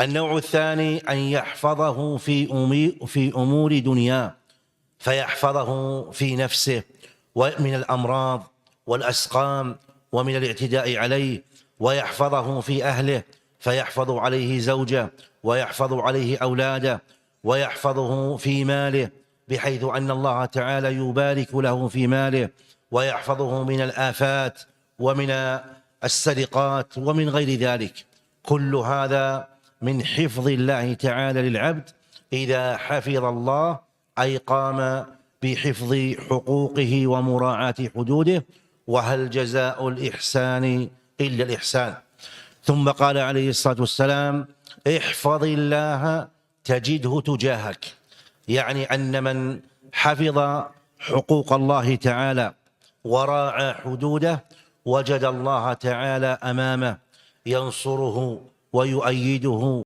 النوع الثاني أن يحفظه في أمور دنياه، فيحفظه في نفسه ومن الأمراض والأسقام ومن الاعتداء عليه، ويحفظه في أهله، فيحفظ عليه زوجه ويحفظ عليه أولاده، ويحفظه في ماله بحيث أن الله تعالى يبارك له في ماله، ويحفظه من الآفات ومن السرقات ومن غير ذلك. كل هذا من حفظ الله تعالى للعبد إذا حفظ الله، أي قام بحفظ حقوقه ومراعاة حدوده. وهل جزاء الإحسان إلا الإحسان؟ ثم قال عليه الصلاة والسلام: احفظ الله تجده تجاهك، يعني أن من حفظ حقوق الله تعالى وراعى حدوده وجد الله تعالى أمامه ينصره ويؤيده